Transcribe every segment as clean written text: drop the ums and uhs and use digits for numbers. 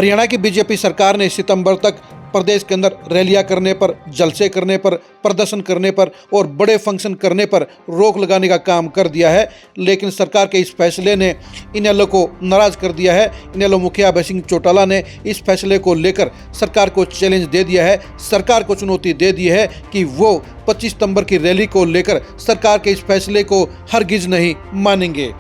हरियाणा की बीजेपी सरकार ने सितंबर तक प्रदेश के अंदर रैलियां करने पर, जलसे करने पर, प्रदर्शन करने पर और बड़े फंक्शन करने पर रोक लगाने का काम कर दिया है। लेकिन सरकार के इस फैसले ने इनेलो को नाराज कर दिया है। इनेलो मुखिया अभय सिंह चौटाला ने इस फैसले को लेकर सरकार को चैलेंज दे दिया है, सरकार को चुनौती दे दी है कि वो 25 सितंबर की रैली को लेकर सरकार के इस फैसले को हरगिज नहीं मानेंगे।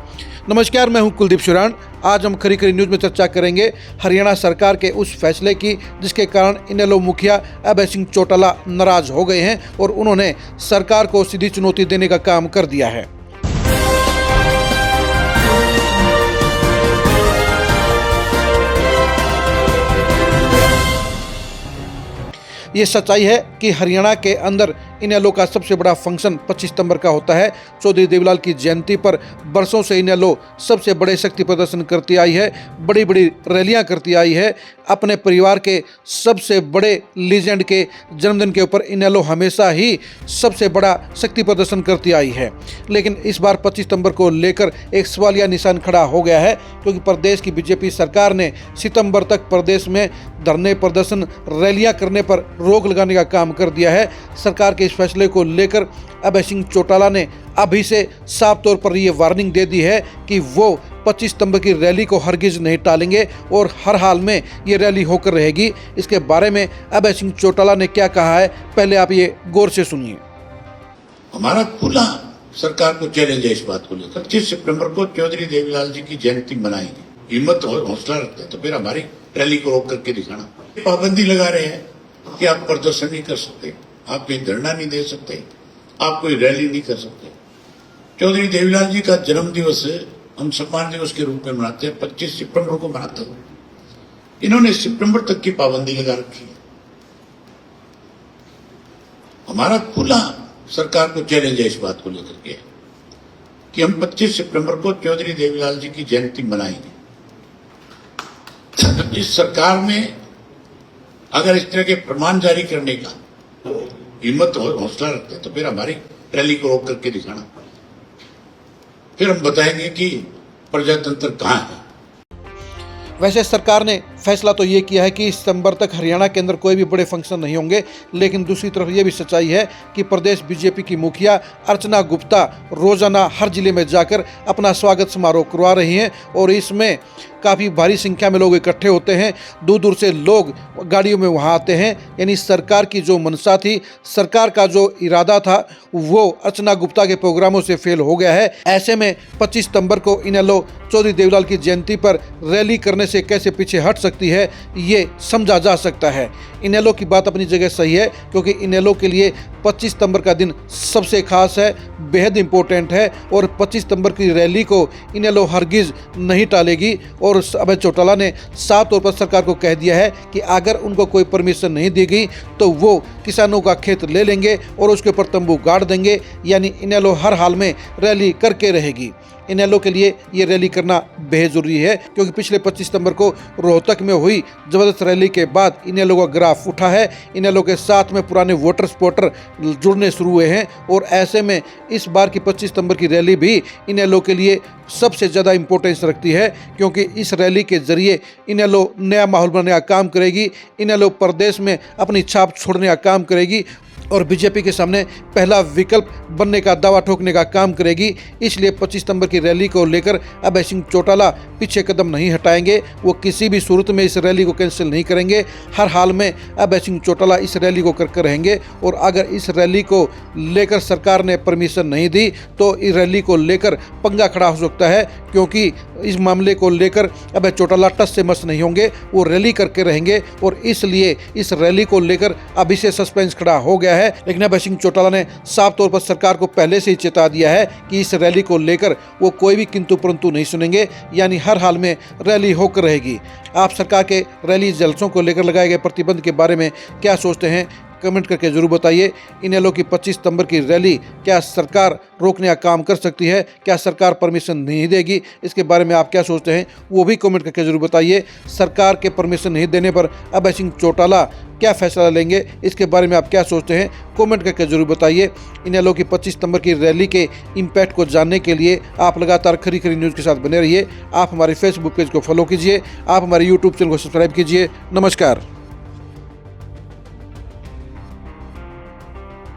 नमस्कार, मैं हूं कुलदीप शुरान। आज हम खरी खरी न्यूज़ में चर्चा करेंगे हरियाणा सरकार के उस फैसले की जिसके कारण इनेलो मुखिया अभय सिंह चौटाला नाराज हो गए हैं और उन्होंने सरकार को सीधी चुनौती देने का काम कर दिया है। ये सच्चाई है कि हरियाणा के अंदर इनेलो का सबसे बड़ा फंक्शन 25 सितंबर का होता है। चौधरी देवीलाल की जयंती पर बरसों से इनेलो सबसे बड़े शक्ति प्रदर्शन करती आई है, बड़ी बड़ी रैलियां करती आई है। अपने परिवार के सबसे बड़े लीजेंड के जन्मदिन के ऊपर इनेलो हमेशा ही सबसे बड़ा शक्ति प्रदर्शन करती आई है। लेकिन इस बार 25 सितंबर को लेकर एक सवालिया निशान खड़ा हो गया है, क्योंकि प्रदेश की बीजेपी सरकार ने सितंबर तक प्रदेश में धरने, प्रदर्शन, रैलियां करने पर रोक लगाने का काम कर दिया है। सरकार के इस फैसले को लेकर अभय सिंह चौटाला ने अभी से साफ तौर पर यह वार्निंग दे दी है कि वो 25 सितंबर की रैली को हरगिज नहीं टालेंगे और हर हाल में ये रैली होकर रहेगी। इसके बारे में अभय सिंह चौटाला ने क्या कहा है, पहले आप ये गौर से सुनिए। हमारा खुला सरकार को चैलेंज है इस बात को लेकर। 25 सितंबर को चौधरी देवीलाल जी की जयंती मनाएंगे, हिम्मत और हौसला रखते हैं तो फिर हमारी रैली को रोक करके दिखाना। पाबंदी लगा रहे हैं कि आप प्रदर्शन नहीं कर सकते, आप कोई धरना नहीं दे सकते, आप कोई रैली नहीं कर सकते। चौधरी देवीलाल जी का जन्म दिवस हम सम्मान दिवस के रूप में मनाते हैं, 25 सितंबर को मनाते हैं। इन्होंने सितंबर तक की पाबंदी लगा रखी है। हमारा खुला सरकार को चैलेंज है इस बात को लेकर के कि हम 25 सितंबर को चौधरी देवीलाल जी की जयंती मनाएंगे। इस सरकार में अगर इस तरह के प्रमाण जारी करने का हिम्मत और हौसला रखते हैं तो फिर हमारी रैली को रोक करके दिखाना, फिर हम बताएंगे कि प्रजातंत्र कहाँ है। वैसे सरकार ने फैसला तो ये किया है कि सितंबर तक हरियाणा के अंदर कोई भी बड़े फंक्शन नहीं होंगे, लेकिन दूसरी तरफ ये भी सच्चाई है कि प्रदेश बीजेपी की मुखिया अर्चना गुप्ता रोजाना हर जिले में जाकर अपना स्वागत समारोह करवा रही हैं और इसमें काफ़ी भारी संख्या में लोग इकट्ठे होते हैं। दूर दूर से लोग गाड़ियों में वहाँ आते हैं। यानी सरकार की जो मंशा थी, सरकार का जो इरादा था, वो अर्चना गुप्ता के प्रोग्रामों से फेल हो गया है। ऐसे में 25 सितंबर को इनेलो चौधरी देवीलाल की जयंती पर रैली करने से कैसे पीछे हट सकती है, ये समझा जा सकता है। इनेलो की बात अपनी जगह सही है, क्योंकि इनेलो के लिए 25 सितंबर का दिन सबसे खास है, बेहद इम्पोर्टेंट है और 25 सितंबर की रैली को इनेलो हरगिज नहीं टालेगी। और अभय चौटाला ने साफ तौर पर सरकार को कह दिया है कि अगर उनको कोई परमिशन नहीं दी गई तो वो किसानों का खेत ले लेंगे और उसके ऊपर तंबू गाड़ देंगे। यानी इनेलो हर हाल में रैली करके रहेगी। इनेलो के लिए ये रैली करना बेहद ज़रूरी है, क्योंकि पिछले 25 सितंबर को रोहतक में हुई ज़बरदस्त रैली के बाद इनेलो का ग्राफ उठा है। इनेलो के साथ में पुराने वोटर सपोर्टर जुड़ने शुरू हुए हैं और ऐसे में इस बार की 25 सितंबर की रैली भी इनेलो के लिए सबसे ज़्यादा इम्पोर्टेंस रखती है, क्योंकि इस रैली के ज़रिए इनेलो नया माहौल बनाने का काम करेगी। इनेलो प्रदेश में अपनी छाप छोड़ने का काम करेगी और बीजेपी के सामने पहला विकल्प बनने का दावा ठोकने का काम करेगी। इसलिए 25 सितंबर की रैली को लेकर अभय सिंह चौटाला पीछे कदम नहीं हटाएंगे। वो किसी भी सूरत में इस रैली को कैंसिल नहीं करेंगे। हर हाल में अभय सिंह चौटाला इस रैली को करके रहेंगे और अगर इस रैली को लेकर सरकार ने परमिशन नहीं दी तो इस रैली को लेकर पंगा खड़ा हो सकता है, क्योंकि इस मामले को लेकर अभय चौटाला टस से मस नहीं होंगे, वो रैली करके रहेंगे और इसलिए इस रैली को लेकर अभी से सस्पेंस खड़ा हो गया है। लेकिन अभय सिंह चौटाला ने साफ तौर पर सरकार को पहले से ही चेता दिया है कि इस रैली को लेकर वो कोई भी किंतु परंतु नहीं सुनेंगे। यानी हर हाल में रैली होकर रहेगी। आप सरकार के रैली जलसों को लेकर लगाए गए प्रतिबंध के बारे में क्या सोचते हैं, कमेंट करके जरूर बताइए। इनेलो की 25 सितंबर की रैली क्या सरकार रोकने का काम कर सकती है? क्या सरकार परमिशन नहीं देगी? इसके बारे में आप क्या सोचते हैं वो भी कमेंट करके जरूर बताइए। सरकार के परमिशन नहीं देने पर अभय सिंह चौटाला क्या फैसला लेंगे, इसके बारे में आप क्या सोचते हैं कमेंट करके जरूर बताइए। इनेलो की 25 सितंबर की रैली के इम्पैक्ट को जानने के लिए आप लगातार खरी खरी न्यूज़ के साथ बने रहिए। आप हमारे फेसबुक पेज को फॉलो कीजिए, आप हमारे यूट्यूब चैनल को सब्सक्राइब कीजिए। नमस्कार।